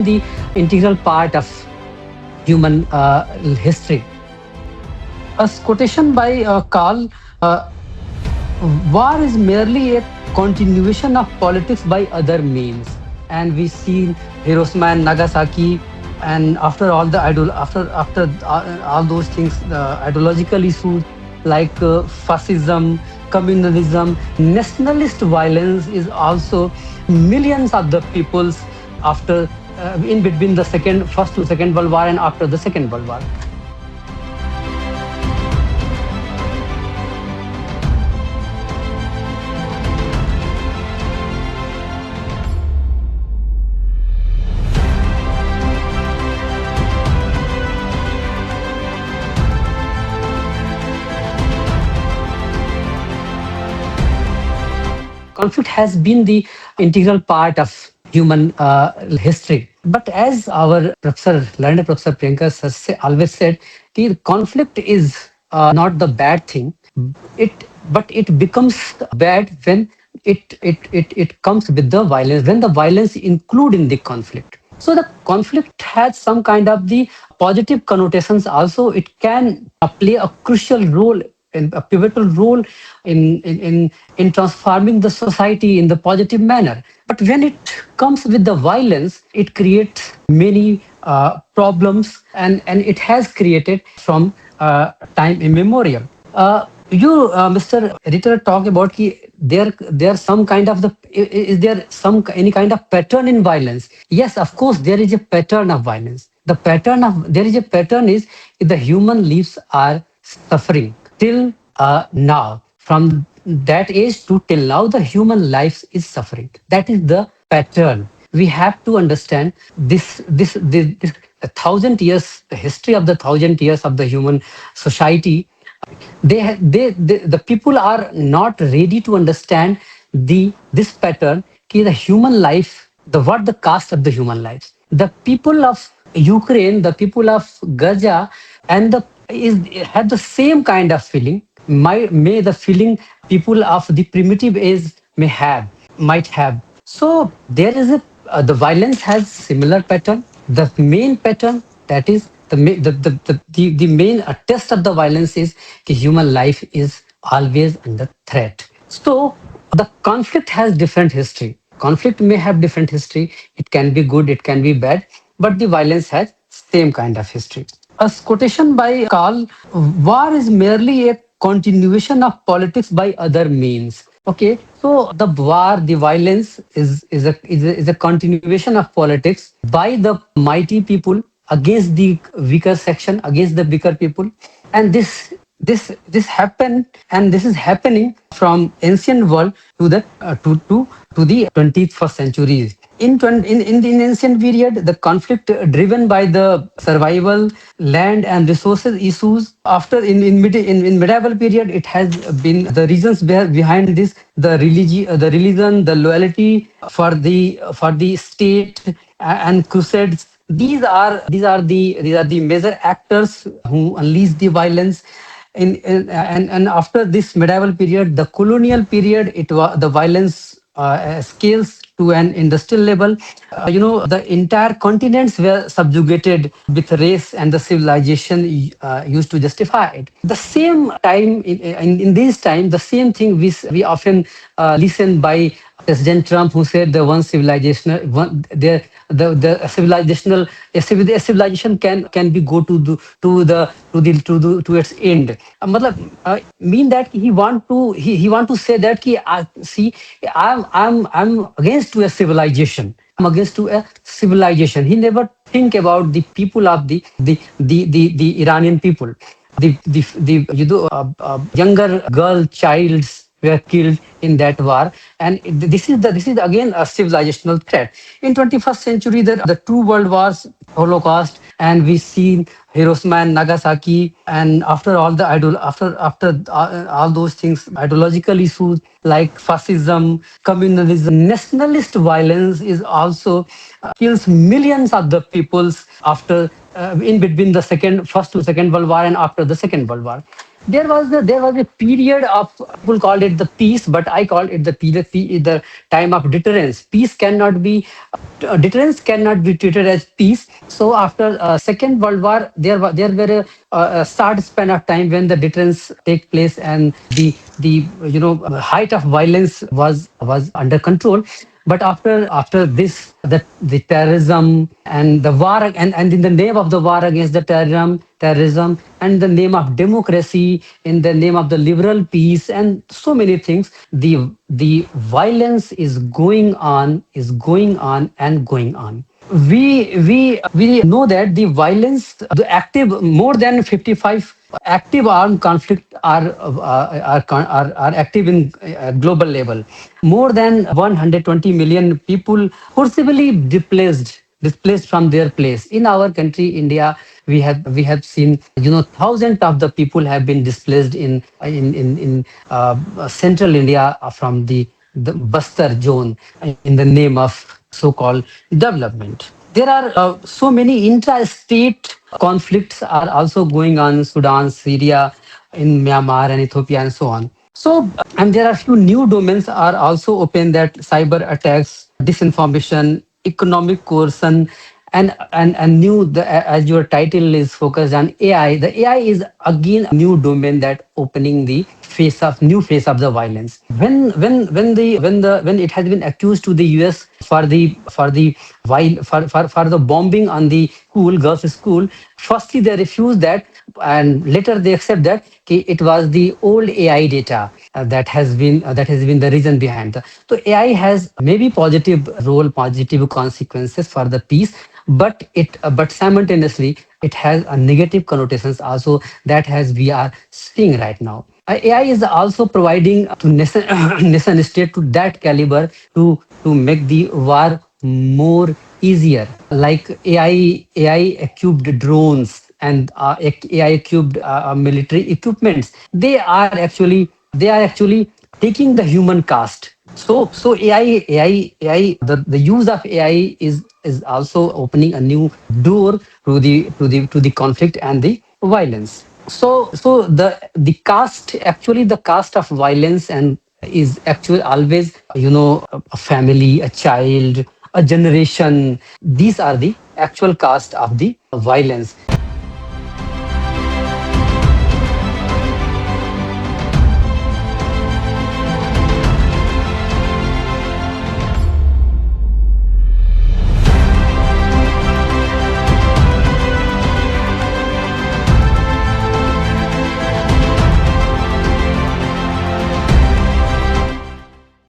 the integral part of human history. A quotation by Karl, uh, war is merely a continuation of politics by other means. And we see Hiroshima and Nagasaki, and after all the all those things, the ideological issues like fascism, communalism, nationalist violence is also millions of the peoples after in between the first to second World War and after the Second World War. Conflict has been the integral part of human history. But as our professor, learned Professor Priyanka always said, the conflict is not the bad thing. It but it becomes bad when it comes with the violence. When the violence include in the conflict. So the conflict has some kind of the positive connotations. Also, it can play a crucial role and a pivotal role in transforming the society in the positive manner. But when it comes with the violence, it creates many problems, and it has created from time immemorial. Mr. Editor, talk about there some kind of the is there some any kind of pattern in violence? Yes, of course, there is a pattern of violence. The pattern of there is a pattern is the human lives are suffering till now. From that age to till now, the human life is suffering. That is the pattern. We have to understand this 1,000 years, the history of the 1,000 years of the human society. The people are not ready to understand this pattern. Ki the human life, the what the cost of the human lives. The people of Ukraine, the people of Gaza, and the is have the same kind of feeling. May the feeling people of the primitive age might have. So there is a the violence has similar pattern. The main pattern, that is the main test of the violence is the human life is always under threat. So the conflict has different history. Conflict may have different history. It can be good, it can be bad, but the violence has same kind of history. A quotation by Karl: war is merely a continuation of politics by other means. Okay, so the war, the violence is a continuation of politics by the mighty people against the weaker section, against the weaker people, and this happened, and this is happening from ancient world to the to the 21st century. In the ancient period, the conflict driven by the survival, land and resources issues. After in medieval period, it has been the reasons behind this: the religion, the loyalty for the state, and crusades. These are the major actors who unleash the violence. And after this medieval period, the colonial period, it was the violence scales to an industrial level. The entire continents were subjugated with race, and the civilization used to justify it. The same time, in this time, the same thing we often listen by President Trump, who said the one civilization, the civilizational a civilization can be go to its end. Mean that he want to say that see, I'm against to a civilization. I'm against to a civilization. He never think about the people of the Iranian people. Younger girl childs were killed in that war, and this is again a civilizational threat. In 21st century, the two world wars, Holocaust, and we see Hiroshima and Nagasaki, and after all the after all those things, ideological issues like fascism, communalism, nationalist violence is also kills millions of the peoples after in between the first to second World War and after the Second World War. there was a period of, people called it the peace, but I call it the period, the time of deterrence. Peace cannot be, deterrence cannot be treated as peace. So after Second World War, there were a short span of time when the deterrence take place, and the height of violence was under control. But after this, the terrorism and the war, and in the name of the war against the terrorism, and the name of democracy, in the name of the liberal peace, and so many things, the violence is going on and going on. We know that the violence, the active, more than 55 active armed conflict are active in global level. More than 120 million people forcibly displaced from their place. In our country, India, we have seen, thousands of the people have been displaced in central India, from the Bastar zone, in the name of so-called development. There are so many intra-state conflicts are also going on: Sudan, Syria, in Myanmar and Ethiopia, and so on. So, and there are few new domains are also open, that cyber attacks, disinformation, economic coercion, and new, as your title is focused on AI. The AI is again a new domain that opening the face of the violence. When it has been accused to the US for the bombing on the girls school, firstly they refused that, and later they accept that it was the old AI data that has been the reason behind the. So AI has maybe positive role, positive consequences for the peace, but simultaneously it has a negative connotations also, that has we are seeing right now. AI is also providing to nation, nation state to that caliber to make the war more easier, like AI equipped drones and AI equipped military equipments. They are actually taking the human caste. So the use of AI is also opening a new door to the conflict and the violence. So the caste, actually the caste of violence, and is actually always, a family, a child, a generation. These are the actual caste of the violence.